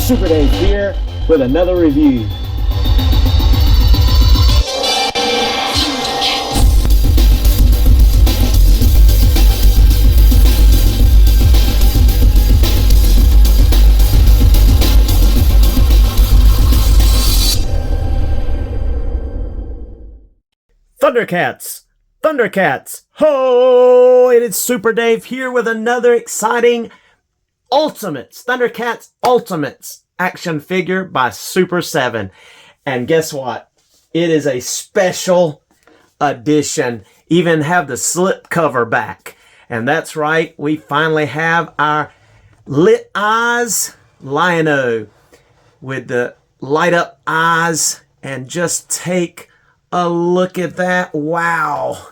Super Dave here with another review. Thundercats, ho! It is Super Dave here with another exciting Thundercats Ultimates action figure by Super 7. And guess what? It is a special edition. Even have the slip cover back. And that's right, we finally have our lit eyes Lion-O with the light up eyes. And just take a look at that. Wow.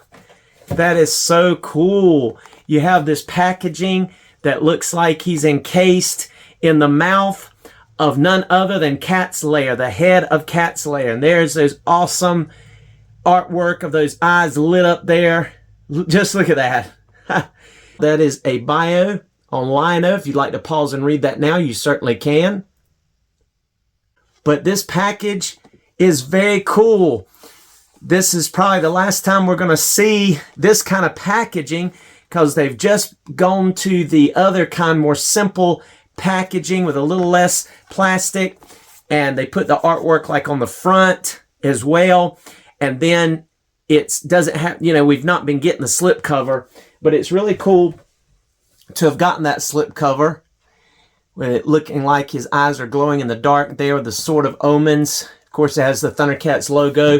That is so cool. You have this packaging that looks like he's encased in the mouth of none other than Cat's Lair, the head of Cat's Lair. And there's those awesome artwork of those eyes lit up there. Just look at that. That is a bio on Lion-O. If you'd like to pause and read that now, you certainly can. But this package is very cool. This is probably the last time we're going to see this kind of packaging, because they've just gone to the other kind, more simple packaging with a little less plastic. And they put the artwork like on the front as well. And then it doesn't have, we've not been getting the slip cover, but it's really cool to have gotten that slip cover with it looking like his eyes are glowing in the dark there with the Sword of Omens. Of course, it has the Thundercats logo.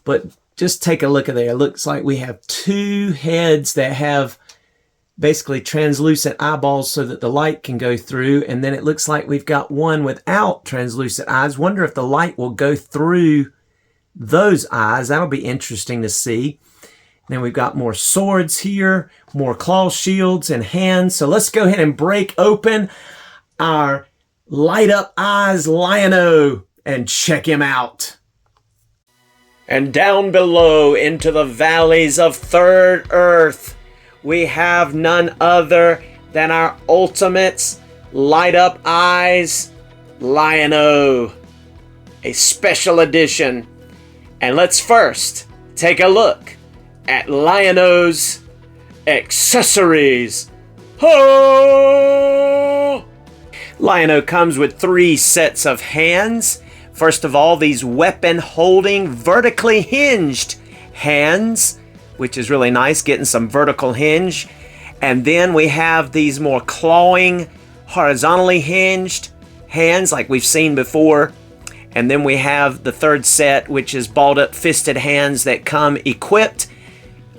But just take a look at there. It looks like we have two heads that have basically translucent eyeballs so that the light can go through. And then it looks like we've got one without translucent eyes. Wonder if the light will go through those eyes. That'll be interesting to see. Then we've got more swords here, more claw shields and hands. So let's go ahead and break open our light up eyes Lion-O and check him out. And down below into the valleys of Third Earth, we have none other than our Ultimates Light Up Eyes Lion-O, a special edition. And let's first take a look at Lion-O's accessories. Ho! Lion-O comes with 3 sets of hands. First of all, these weapon-holding, vertically hinged hands, which is really nice, getting some vertical hinge. And then we have these more clawing, horizontally hinged hands like we've seen before. And then we have the third set, which is balled-up fisted hands that come equipped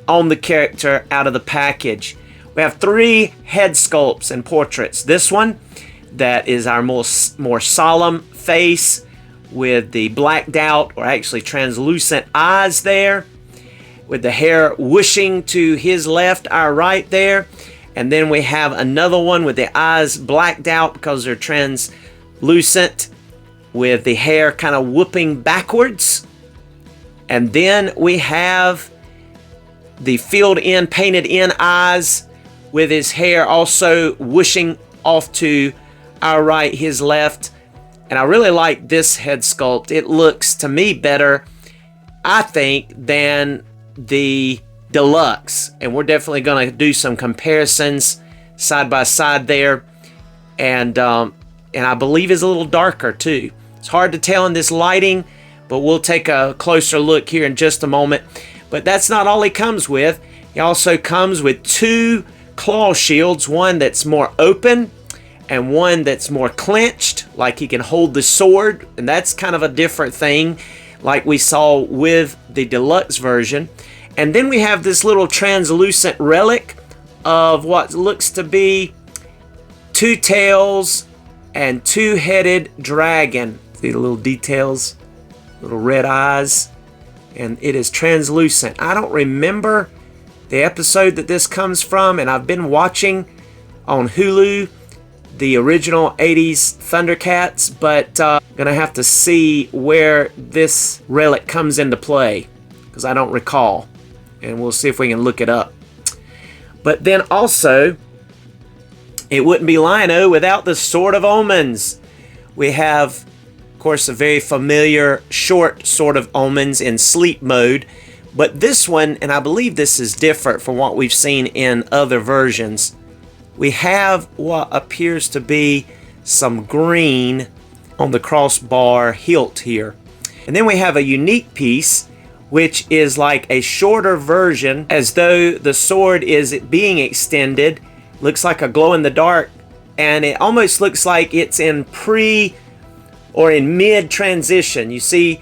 on the character out of the package. We have 3 head sculpts and portraits. This one, that is our more solemn face, with the blacked out or actually translucent eyes there, with the hair whooshing to his left, our right there. And then we have another one with the eyes blacked out because they're translucent, with the hair kind of whooping backwards. And then we have the filled in, painted in eyes with his hair also whooshing off to our right, his left. And I really like this head sculpt. It looks, to me, better, I think, than the Deluxe. And we're definitely going to do some comparisons side by side there. And I believe is a little darker, too. It's hard to tell in this lighting, but we'll take a closer look here in just a moment. But that's not all he comes with. He also comes with 2 claw shields, one that's more open and one that's more clenched, like he can hold the sword, and that's kind of a different thing like we saw with the Deluxe version. And then we have this little translucent relic of what looks to be 2 tails and 2-headed dragon. See the little details, little red eyes, and it is translucent. I don't remember the episode that this comes from, and I've been watching on Hulu the original 80s Thundercats, but gonna have to see where this relic comes into play, because I don't recall, and we'll see if we can look it up. But then also, it wouldn't be Lion-O without the Sword of Omens. We have, of course, a very familiar short sort of omens in sleep mode. But this one, and I believe this is different from what we've seen in other versions, we have what appears to be some green on the crossbar hilt here. And then we have a unique piece, which is like a shorter version, as though the sword is being extended. Looks like a glow-in-the-dark, and it almost looks like it's in pre or in mid-transition. You see,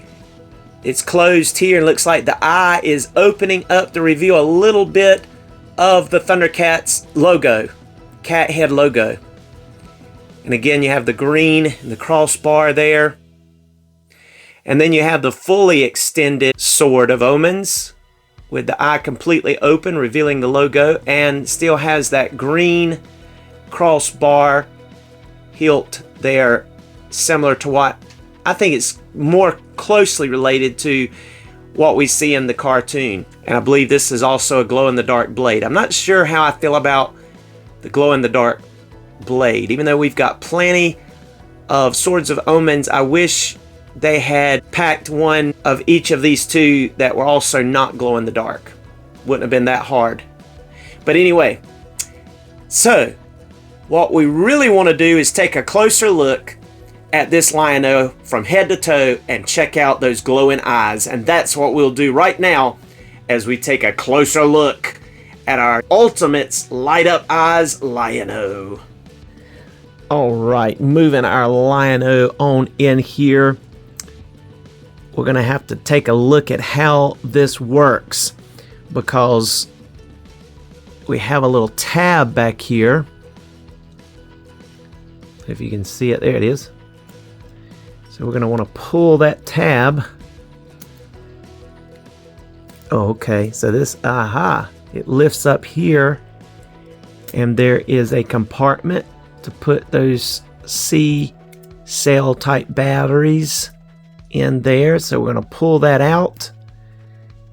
it's closed here, and looks like the eye is opening up to reveal a little bit of the Thundercats logo, cat head logo. And again, you have the green and the crossbar there. And then you have the fully extended Sword of Omens with the eye completely open, revealing the logo, and still has that green crossbar hilt there, similar to what I think it's more closely related to what we see in the cartoon. And I believe this is also a glow-in-the-dark blade. I'm not sure how I feel about the glow-in-the-dark blade. Even though we've got plenty of Swords of Omens, I wish they had packed one of each of these two that were also not glow-in-the-dark. Wouldn't have been that hard. But anyway, so what we really want to do is take a closer look at this Lion-O from head to toe and check out those glowing eyes. And that's what we'll do right now as we take a closer look at our Ultimates Light Up Eyes Lion-O. Alright, moving our Lion-O on in here. We're going to have to take a look at how this works, because we have a little tab back here. If you can see it, there it is. So we're going to want to pull that tab. Oh, okay, so this, it lifts up here, and there is a compartment to put those C cell type batteries in there. So we're going to pull that out,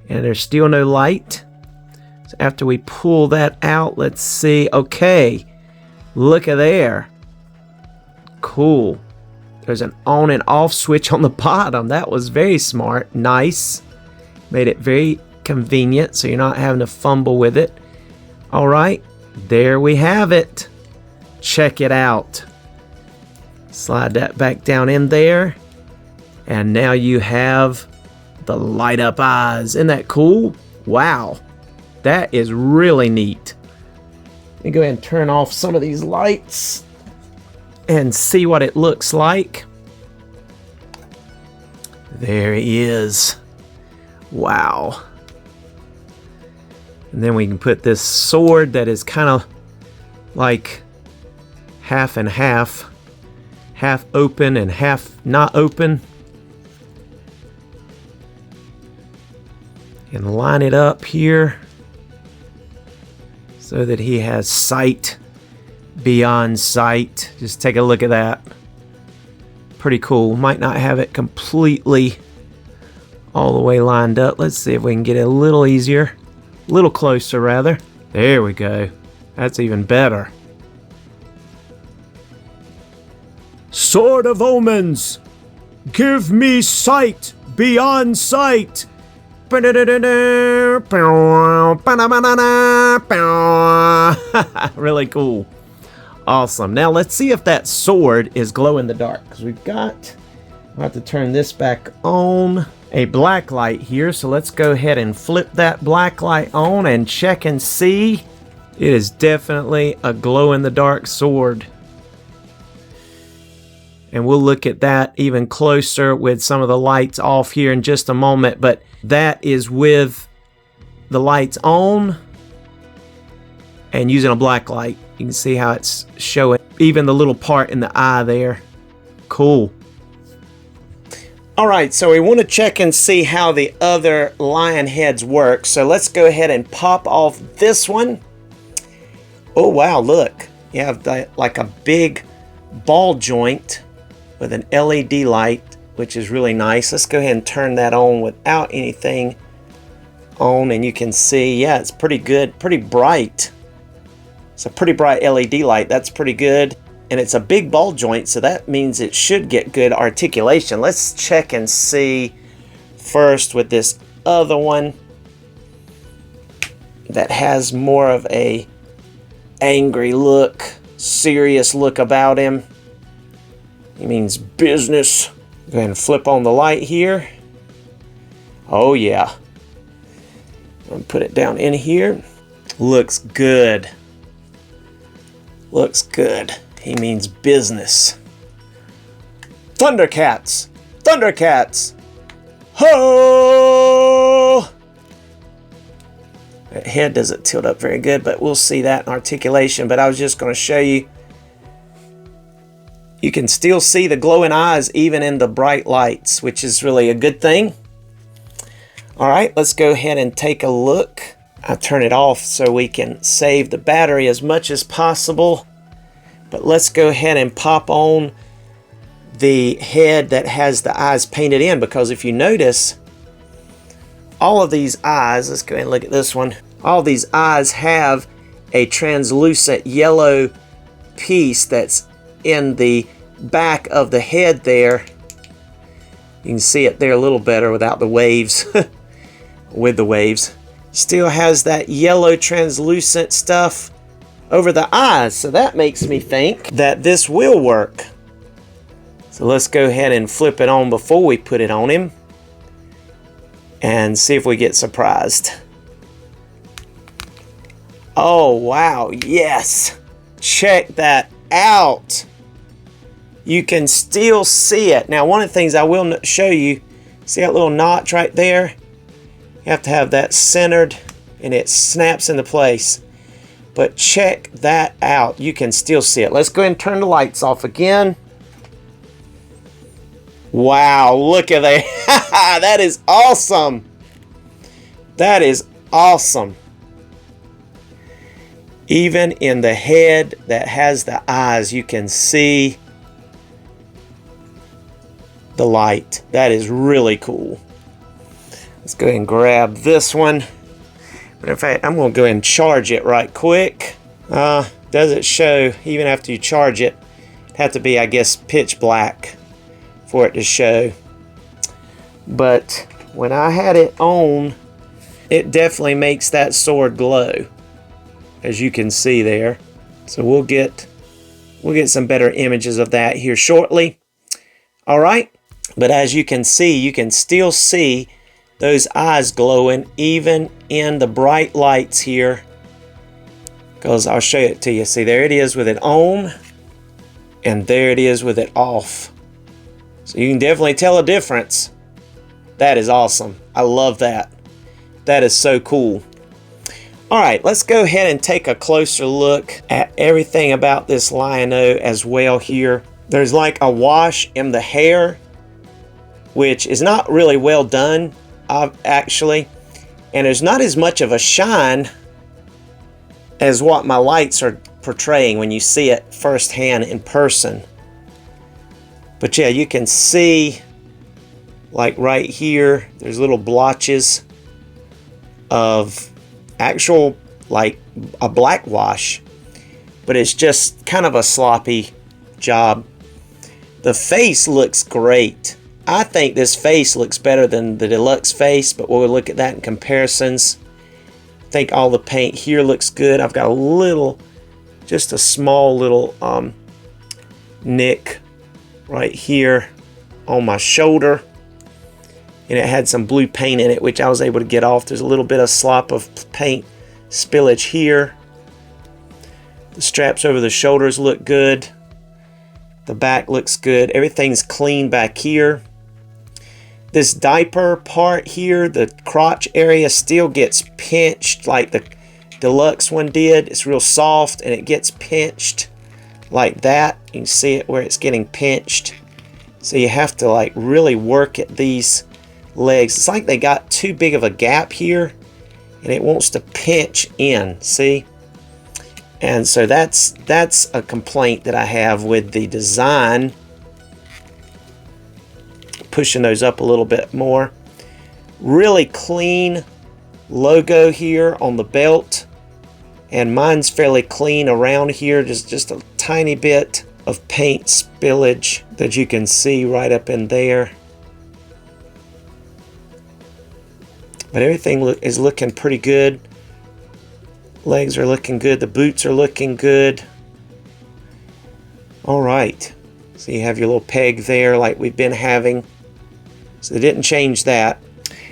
and there's still no light. So after we pull that out, let's see. Okay, look at there. Cool. There's an on and off switch on the bottom. That was very smart. Nice. Made it very convenient so you're not having to fumble with it. All right, there we have it. Check it out. Slide that back down in there. And now you have the light up eyes. Isn't that cool? Wow. That is really neat. Let me go ahead and turn off some of these lights and see what it looks like. There he is. Wow. And then we can put this sword that is kind of like half and half. Half open and half not open. And line it up here so that he has sight beyond sight. Just take a look at that. Pretty cool. Might not have it completely all the way lined up. Let's see if we can get it a little easier. A little closer, rather. There we go. That's even better. Sword of Omens, give me sight beyond sight. Really cool. Awesome. Now let's see if that sword is glow in the dark, because I'll have to turn this back on. A black light here, so let's go ahead and flip that black light on and check and see. It is definitely a glow in the dark sword. And we'll look at that even closer with some of the lights off here in just a moment, but that is with the lights on and using a black light. You can see how it's showing even the little part in the eye there. Cool. Alright, so we want to check and see how the other lion heads work. So let's go ahead and pop off this one. Oh wow, look. You have like a big ball joint with an LED light, which is really nice. Let's go ahead and turn that on without anything on, and you can see, yeah, it's pretty good, pretty bright. It's a pretty bright LED light. That's pretty good. and it's a big ball joint, so that means it should get good articulation. Let's check and see first with this other one that has more of a angry look, serious look about him. He means business. Go ahead and flip on the light here. Oh yeah. And put it down in here. Looks good. Looks good. He means business. Thundercats! Thundercats! Ho! That head doesn't tilt up very good, but we'll see that in articulation. But I was just going to show you. You can still see the glowing eyes even in the bright lights, which is really a good thing. All right, let's go ahead and take a look. I'll turn it off so we can save the battery as much as possible. But let's go ahead and pop on the head that has the eyes painted in, because if you notice, all of these eyes, let's go ahead and look at this one. All these eyes have a translucent yellow piece that's in the back of the head there. You can see it there a little better without the waves. With the waves. Still has that yellow translucent stuff over the eyes, so that makes me think that this will work. So let's go ahead and flip it on before we put it on him and see if we get surprised. Oh wow, yes! Check that out! You can still see it. Now, one of the things I will show you, see that little notch right there? You have to have that centered and it snaps into place. But check that out. You can still see it. Let's go ahead and turn the lights off again. Wow, look at that. That is awesome. That is awesome. Even in the head that has the eyes, you can see the light. That is really cool. Let's go ahead and grab this one. But in fact, I'm going to go ahead and charge it right quick. Does it show even after you charge it? It'd have to be, I guess, pitch black for it to show. But when I had it on, it definitely makes that sword glow, as you can see there. So we'll get some better images of that here shortly. All right, but as you can still see those eyes glowing even in the bright lights here, because I'll show it to you. See, there it is with it on, and there it is with it off. So you can definitely tell a difference. That is awesome. I love that. That is so cool. All right, let's go ahead and take a closer look at everything about this Lion-O as well here. There's like a wash in the hair, which is not really well done, actually. And there's not as much of a shine as what my lights are portraying when you see it firsthand in person. But yeah, you can see, like right here, there's little blotches of actual, like a black wash, but it's just kind of a sloppy job. The face looks great. I think this face looks better than the Deluxe face, but we'll look at that in comparisons. I think all the paint here looks good. I've got a little, just a small little nick right here on my shoulder, and it had some blue paint in it, which I was able to get off. There's a little bit of slop of paint spillage here. The straps over the shoulders look good. The back looks good. Everything's clean back here. This diaper part here, the crotch area, still gets pinched like the Deluxe one did. It's real soft and it gets pinched like that. You can see it where it's getting pinched. So you have to like really work at these legs. It's like they got too big of a gap here and it wants to pinch in, see? And so that's a complaint that I have with the design. Pushing those up a little bit more. Really clean logo here on the belt, and mine's fairly clean around here, just a tiny bit of paint spillage that you can see right up in there. But everything is looking pretty good. Legs are looking good. The boots are looking good. All right. So you have your little peg there like we've been having. So they didn't change that.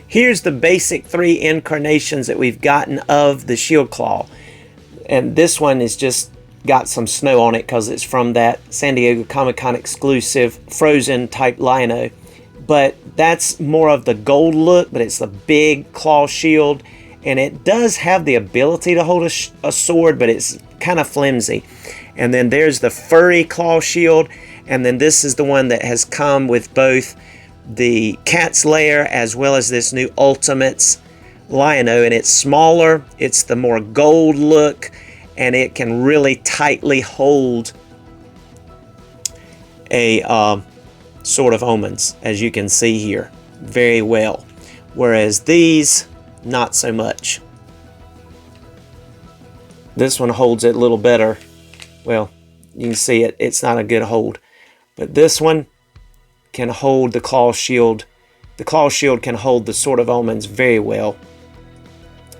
Here's the basic 3 incarnations that we've gotten of the Shield Claw. And this one is just got some snow on it because it's from that San Diego Comic-Con exclusive Frozen type Lion-O. But that's more of the gold look, but it's the big claw shield. And it does have the ability to hold a sword, but it's kind of flimsy. And then there's the furry claw shield. And then this is the one that has come with both the Cat's Lair as well as this new Ultimates Lion-O, and it's smaller, it's the more gold look, and it can really tightly hold a Sword of Omens, as you can see here, very well. Whereas these, not so much. This one holds it a little better. Well, you can see it, it's not a good hold. But this one can hold the claw shield. The claw shield can hold the Sword of Omens very well,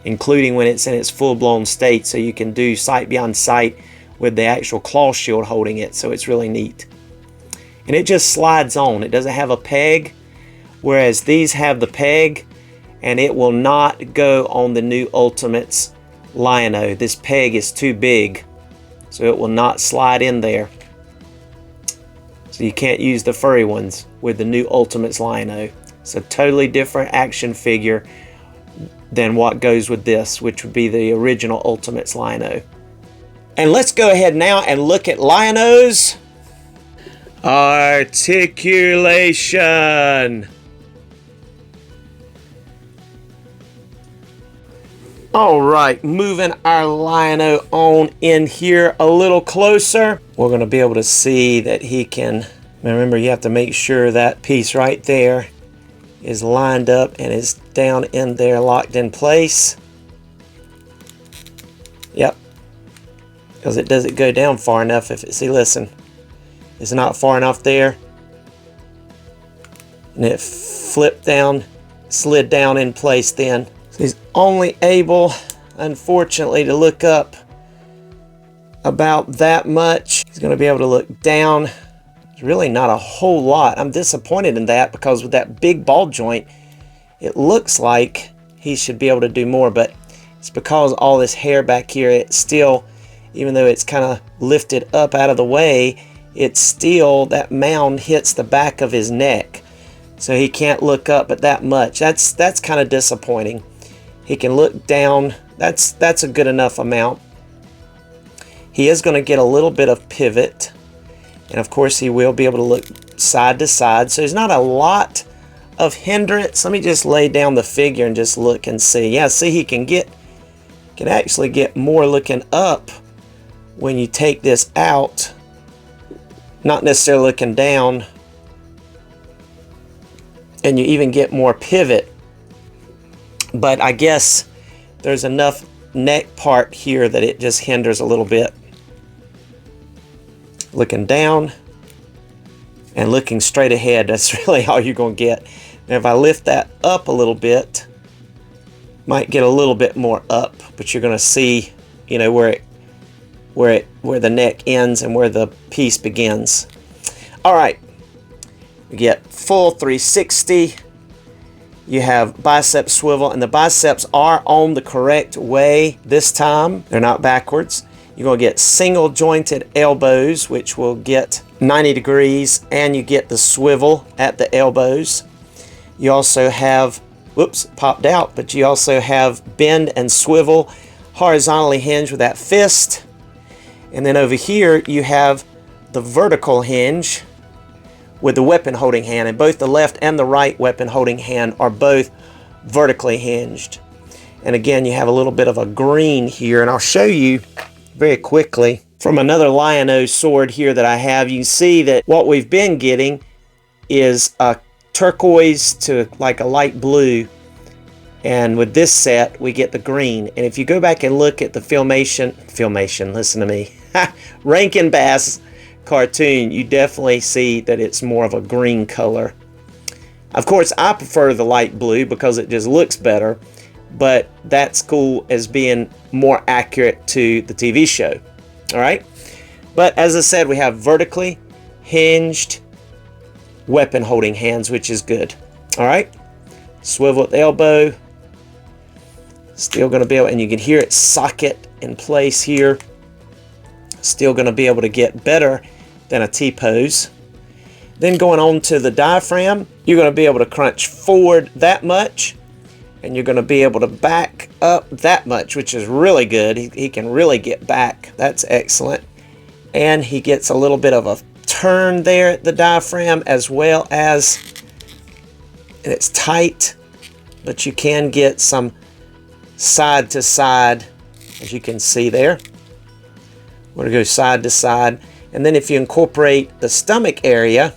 including when it's in its full-blown state, so you can do sight beyond sight with the actual claw shield holding it, so it's really neat. And it just slides on. It doesn't have a peg, whereas these have the peg, and it will not go on the new Ultimates Lion-O. This peg is too big, so it will not slide in there. So you can't use the furry ones with the new Ultimates Lion-O. It's a totally different action figure than what goes with this, which would be the original Ultimates Lion-O. And let's go ahead now and look at Lion-O's articulation. All right, moving our Lion-O on in here a little closer. We're going to be able to see that he can, remember you have to make sure that piece right there is lined up and is down in there locked in place. Yep, because it doesn't go down far enough. If it, see, listen, it's not far enough there, and it flipped down, slid down in place then. So he's only able, unfortunately, to look up about that much. He's going to be able to look down. It's really not a whole lot. I'm disappointed in that, because with that big ball joint, it looks like he should be able to do more, but it's because all this hair back here, it's still, even though it's kind of lifted up out of the way, it's still, that mound hits the back of his neck. So he can't look up at that much. That's kind of disappointing. He can look down. That's a good enough amount. He is going to get a little bit of pivot. And of course he will be able to look side to side. So there's not a lot of hindrance. Let me just lay down the figure and just look and see. Yeah, see, he can actually get more looking up when you take this out. Not necessarily looking down. And you even get more pivot. But I guess there's enough neck part here that it just hinders a little bit. Looking down and looking straight ahead, that's really all you're going to get. Now if I lift that up a little bit, might get a little bit more up, but you're going to see, you know, where the neck ends and where the piece begins. All right, we get full 360. You have bicep swivel, and the biceps are on the correct way this time. They're not backwards. You're going to get single jointed elbows, which will get 90 degrees, and you get the swivel at the elbows. You also have, whoops, popped out, but you also have bend and swivel horizontally hinge with that fist. And then over here you have the vertical hinge with the weapon holding hand, and both the left and the right weapon holding hand are both vertically hinged. And again, you have a little bit of a green here, and I'll show you very quickly from another Lion-O sword here that I have. You can see that what we've been getting is a turquoise to like a light blue, and with this set we get the green. And if you go back and look at the filmation, listen to me, Ranken Bass cartoon, you definitely see that it's more of a green color. Of course, I prefer the light blue because it just looks better, but that's cool as being more accurate to the TV show. All right. But as I said, we have vertically hinged weapon holding hands, which is good. All right. Swivel at the elbow. Still going to be able, and you can hear it socket in place here. Still going to be able to get better than a T-pose. Then going on to the diaphragm, you're going to be able to crunch forward that much, and you're going to be able to back up that much, which is really good. He can really get back. That's excellent. And he gets a little bit of a turn there at the diaphragm, as well as, and it's tight, but you can get some side to side, as you can see there. We're going to go side to side. And then if you incorporate the stomach area,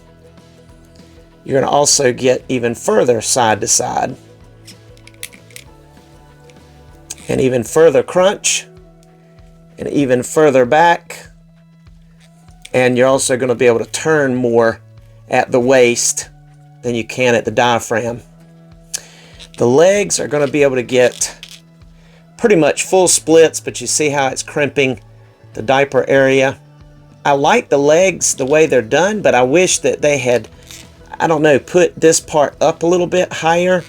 you're going to also get even further side to side. And even further crunch. And even further back. And you're also going to be able to turn more at the waist than you can at the diaphragm. The legs are going to be able to get pretty much full splits, but you see how it's crimping the diaper area. I like the legs the way they're done, but I wish that they had, I don't know, put this part up a little bit higher.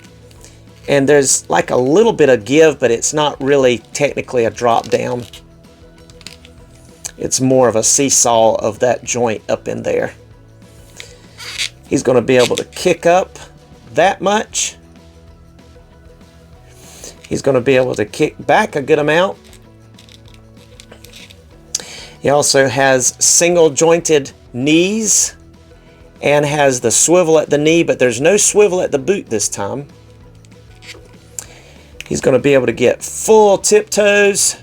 And there's like a little bit of give, but it's not really technically a drop down. It's more of a seesaw of that joint up in there. He's going to be able to kick up that much. He's going to be able to kick back a good amount. He also has single jointed knees and has the swivel at the knee, but there's no swivel at the boot this time. He's going to be able to get full tiptoes.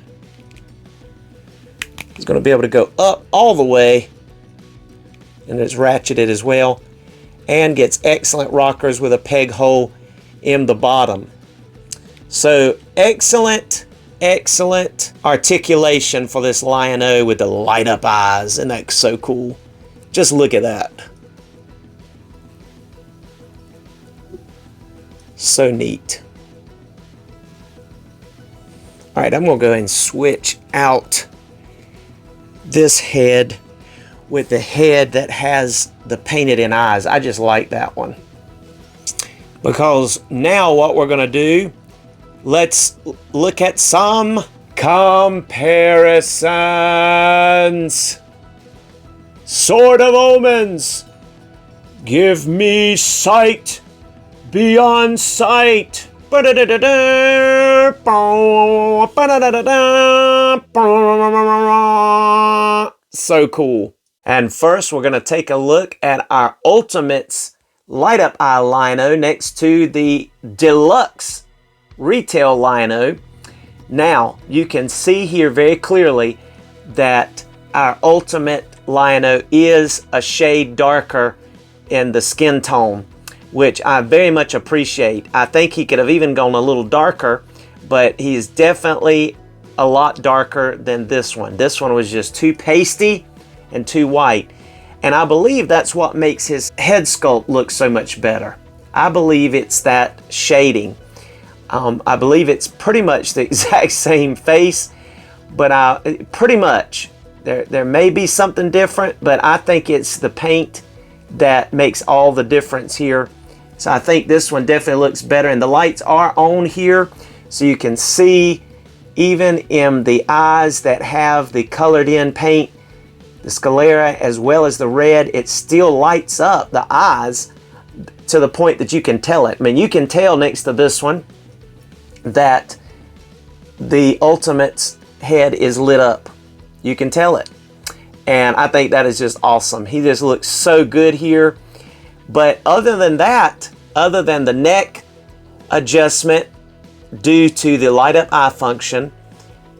He's going to be able to go up all the way, and it's ratcheted as well, and gets excellent rockers with a peg hole in the bottom. So excellent articulation for this Lion-O with the light up eyes. Isn't that so cool? Just look at that. So neat. All right, I'm going to go ahead and switch out this head with the head that has the painted in eyes. I just like that one. Because now what we're going to do, let's look at some comparisons. Sword of Omens. Give me sight beyond sight. So cool. And first we're going to take a look at our Ultimates Light Up Eye Lion-O next to the Deluxe Retail Lion-O. Now you can see here very clearly that our Ultimate Lion-O is a shade darker in the skin tone, which I very much appreciate. I think he could have even gone a little darker, but he is definitely a lot darker than this one. This one was just too pasty and too white. And I believe that's what makes his head sculpt look so much better. I believe it's that shading. I believe it's pretty much the exact same face, but pretty much. There may be something different, but I think it's the paint that makes all the difference here. So I think this one definitely looks better, and the lights are on here, so you can see even in the eyes that have the colored in paint, the sclera as well as the red, it still lights up the eyes to the point that you can tell it. I mean, you can tell next to this one that the Ultimate's head is lit up. You can tell it. And I think that is just awesome. He just looks so good here. But other than that, other than the neck adjustment due to the light up eye function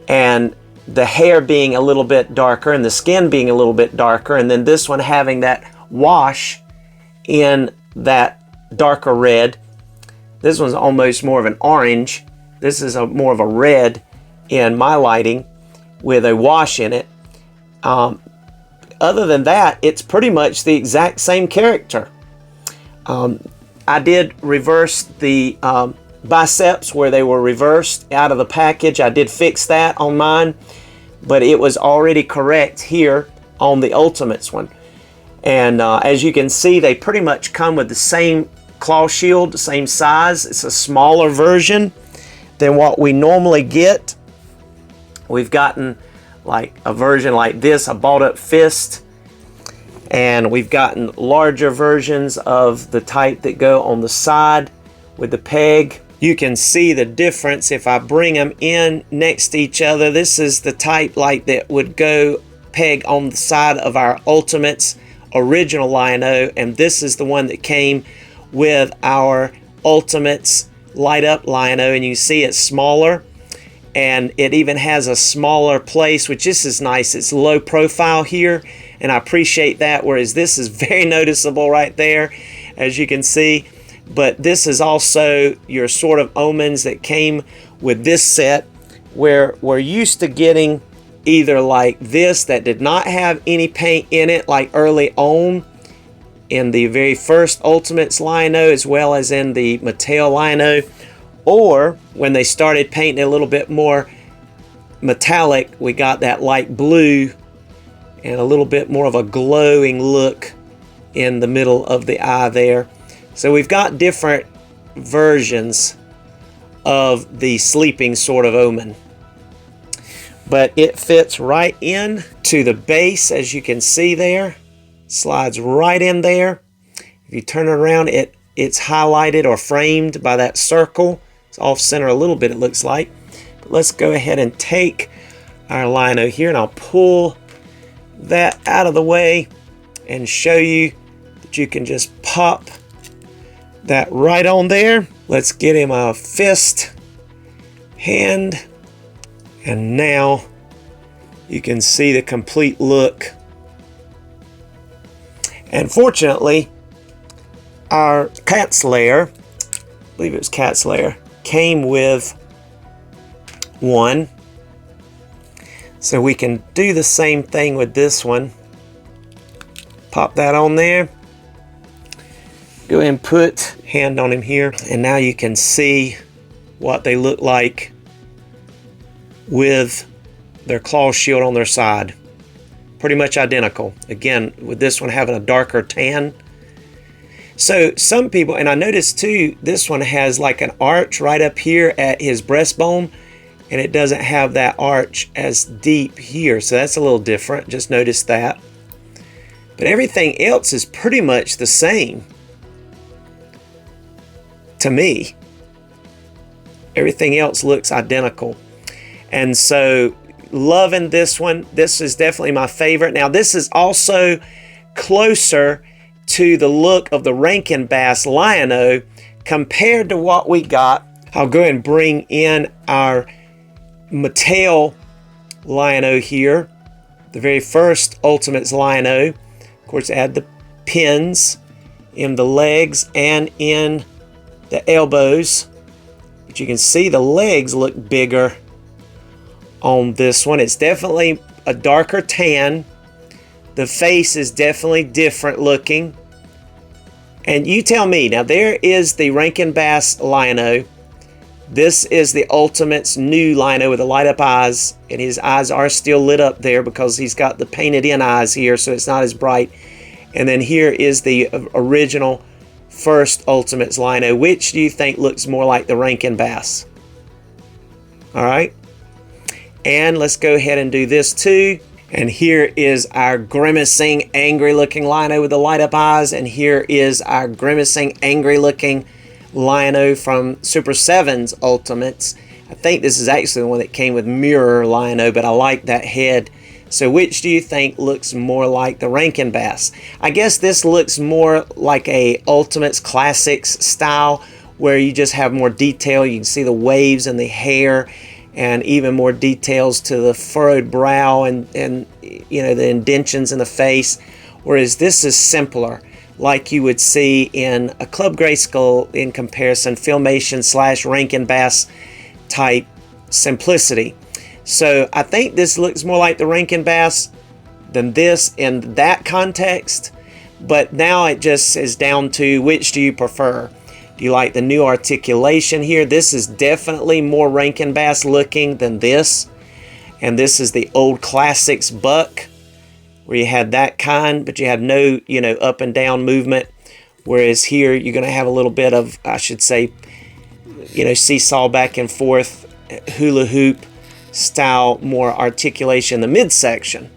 and the hair being a little bit darker and the skin being a little bit darker, and then this one having that wash in that darker red. This one's almost more of an orange. This is more of a red in my lighting with a wash in it. other than that, it's pretty much the exact same character. I did reverse the biceps where they were reversed out of the package. I did fix that on mine, but it was already correct here on the Ultimates one. And as you can see, they pretty much come with the same claw shield, the same size. It's a smaller version than what we normally get. We've gotten like a version like this, a balled up fist, and we've gotten larger versions of the type that go on the side with the peg. You can see the difference if I bring them in next to each other. This is the type like that would go peg on the side of our Ultimates original Lion-O, and this is the one that came with our Ultimates light up Lion-O, and you see it's smaller, and it even has a smaller place, which this is nice. It's low profile here, and I appreciate that, whereas this is very noticeable right there, as you can see. But this is also your sort of omens that came with this set, where we're used to getting either like this that did not have any paint in it, like early on in the very first Ultimates Lion-O, as well as in the Mattel Lion-O, or when they started painting a little bit more metallic, we got that light blue and a little bit more of a glowing look in the middle of the eye there. So we've got different versions of the sleeping sort of omen, but it fits right in to the base, as you can see there. Slides right in there. If you turn it around, it's highlighted or framed by that circle. It's off center a little bit, it looks like. But let's go ahead and take our Lion-O here, and I'll pull that out of the way and show you that you can just pop that right on there. Let's get him a fist, hand, and now you can see the complete look. And fortunately, our Cat's Lair, I believe it was Cat's Lair, came with one. So we can do the same thing with this one. Pop that on there. Go ahead and put hand on him here. And now you can see what they look like with their claw shield on their side. Pretty much identical. Again, with this one having a darker tan. So some people, and I noticed too, this one has like an arch right up here at his breastbone, and it doesn't have that arch as deep here. So that's a little different. Just noticed that. But everything else is pretty much the same to me. Everything else looks identical. And so loving this one. This is definitely my favorite. Now this is also closer to the look of the Ranken Bass Lion-O compared to what we got. I'll go ahead and bring in our Mattel Lion-O here. The very first Ultimates Lion-O. Of course, it had the pins in the legs and in the elbows. But you can see the legs look bigger on this one. It's definitely a darker tan. The face is definitely different looking. And you tell me, now there is the Ranken Bass Lion-O. This is the Ultimates new Lion-O with the light up eyes, and his eyes are still lit up there because he's got the painted in eyes here, so it's not as bright. And then here is the original first Ultimates Lion-O. Which do you think looks more like the Ranken Bass? All right. And let's go ahead and do this too. And here is our grimacing, angry looking Lion-O with the light up eyes. And here is our grimacing, angry looking Lion-O from Super 7's Ultimates. I think this is actually the one that came with mirror Lion-O, but I like that head. So which do you think looks more like the Ranken Bass? I guess this looks more like a Ultimates Classics style, where you just have more detail. You can see the waves and the hair, and even more details to the furrowed brow and you know, the indentions in the face, whereas this is simpler, like you would see in a Club Grayskull in comparison, Filmation / Ranken Bass type simplicity. So I think this looks more like the Ranken Bass, than this in that context. But now it just is down to which do you prefer. Do you like the new articulation here? This is definitely more Ranken Bass looking than this. And this is the old classics buck, where you had that kind, but you had no, up and down movement. Whereas here, you're going to have a little bit of, I should say, seesaw back and forth, hula hoop style, more articulation in the midsection.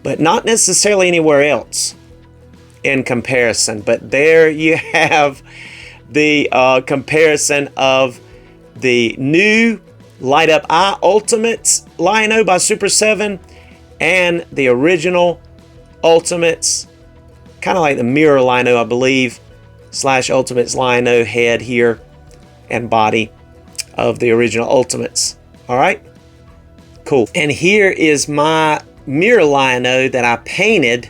But not necessarily anywhere else in comparison. But there you have the comparison of the new Light Up Eye Ultimates Lion-O by Super 7 and the original Ultimates, kind of like the mirror Lion-O, I believe, / Ultimates Lion-O head here and body of the original Ultimates. All right, cool. And here is my mirror Lion-O that I painted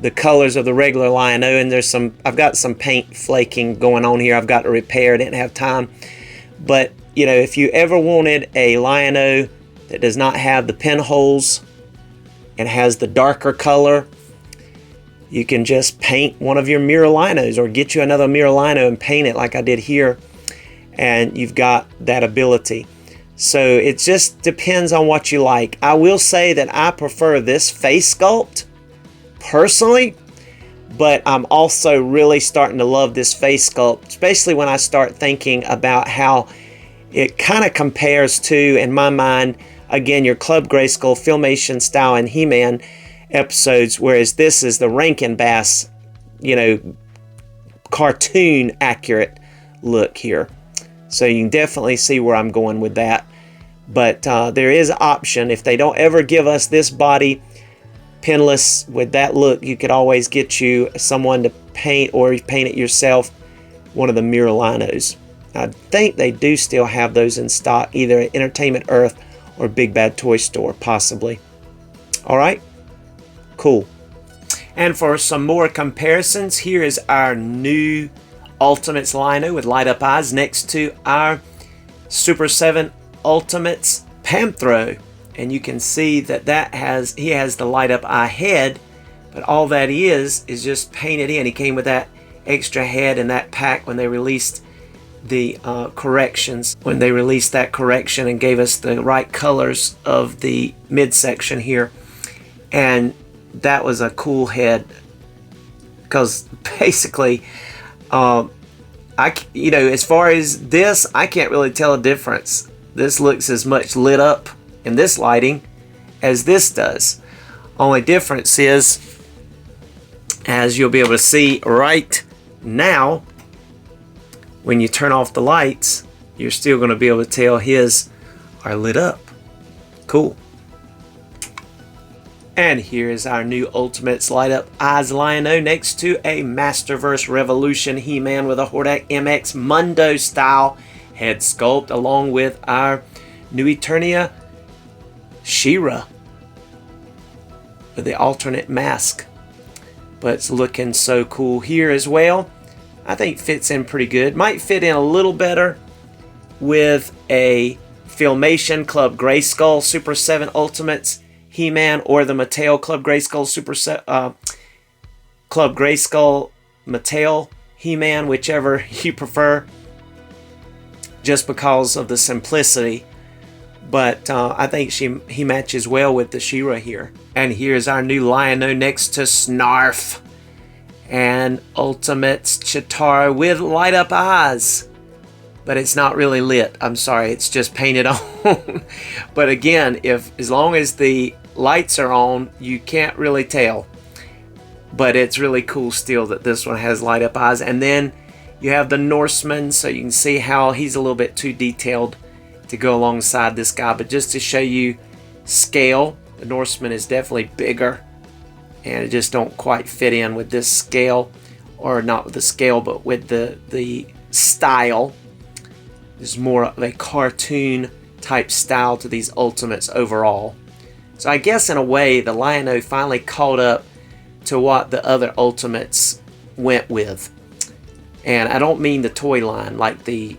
the colors of the regular Lion-O, and I've got some paint flaking going on here. I've got to repair. I didn't have time. But, if you ever wanted a Lion-O that does not have the pinholes and has the darker color, you can just paint one of your mirror Lion-Os, or get you another mirror Lion-O and paint it like I did here, and you've got that ability. So it just depends on what you like. I will say that I prefer this face sculpt personally, but I'm also really starting to love this face sculpt, especially when I start thinking about how it kind of compares to, in my mind, again, your Club Grayskull Filmation style and He-Man episodes, whereas this is the Ranken Bass, cartoon accurate look here. So you can definitely see where I'm going with that. But there is an option. If they don't ever give us this body pinless with that look, you could always get you someone to paint, or you paint it yourself, one of the mirror Lion-Os. I think they do still have those in stock, either at Entertainment Earth or Big Bad Toy Store, possibly. All right, cool. And for some more comparisons, here is our new Ultimates Lion-O with light up eyes next to our Super 7 Ultimates Panthro. And you can see that he has the light up eye head, but all that is just painted in. He came with that extra head in that pack when they released the corrections, when they released that correction and gave us the right colors of the midsection here. And that was a cool head, because basically as far as this, I can't really tell a difference. This looks as much lit up in this lighting as this does. Only difference is, as you'll be able to see right now, when you turn off the lights, you're still going to be able to tell his are lit up. Cool. And here is our new Ultimates Light Up Eyes Lion-O next to a Masterverse Revolution He-Man with a Hordak MX Mundo style head sculpt, along with our New Eternia She-Ra with the alternate mask. But it's looking so cool here as well. I think fits in pretty good. Might fit in a little better with a Filmation Club Grayskull Super 7 Ultimates He-Man, or the Mattel Club Grayskull Club Grayskull Mattel He-Man, whichever you prefer, just because of the simplicity. But I think he matches well with the She-Ra here. And here's our new Lion-O next to Snarf and Ultimates Chitara with light up eyes. But it's not really lit. I'm sorry, it's just painted on. But again, as long as the lights are on, you can't really tell. But it's really cool still that this one has light up eyes. And then you have the Norseman, so you can see how he's a little bit too detailed to go alongside this guy. But just to show you scale, the Norseman is definitely bigger, and it just don't quite fit in with this scale, or not with the scale, but with the style. There's more of a cartoon type style to these Ultimates overall. So I guess in a way the Lion-O finally caught up to what the other Ultimates went with. And I don't mean the toy line like the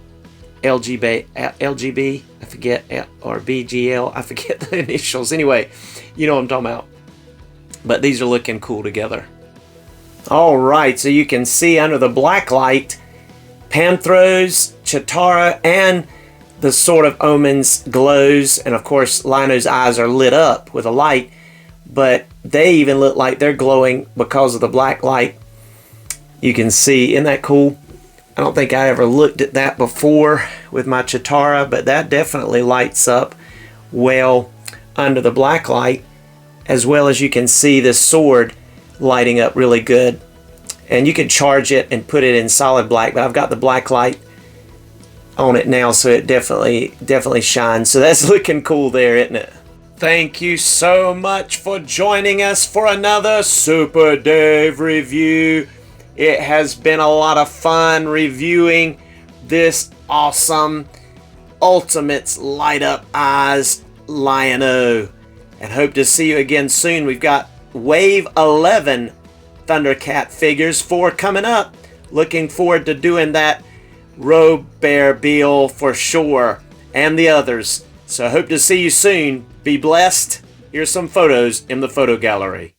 LGB, I forget, or BGL, I forget the initials. Anyway, you know what I'm talking about. But these are looking cool together. Alright, so you can see under the black light, Panthros, Chitara, and the Sword of Omens glows. And of course, Lino's eyes are lit up with a light, but they even look like they're glowing because of the black light. You can see, isn't that cool? I don't think I ever looked at that before with my Chitara, but that definitely lights up well under the black light, as well as you can see this sword lighting up really good. And you can charge it and put it in solid black, but I've got the black light on it now, so it definitely shines. So that's looking cool there, isn't it? Thank you so much for joining us for another Super Dave review. It has been a lot of fun reviewing this awesome Ultimates Light Up Eyes Lion-O. And hope to see you again soon. We've got Wave 11 Thundercat figures, 4 coming up. Looking forward to doing that Robearbeal for sure, and the others. So I hope to see you soon. Be blessed. Here's some photos in the photo gallery.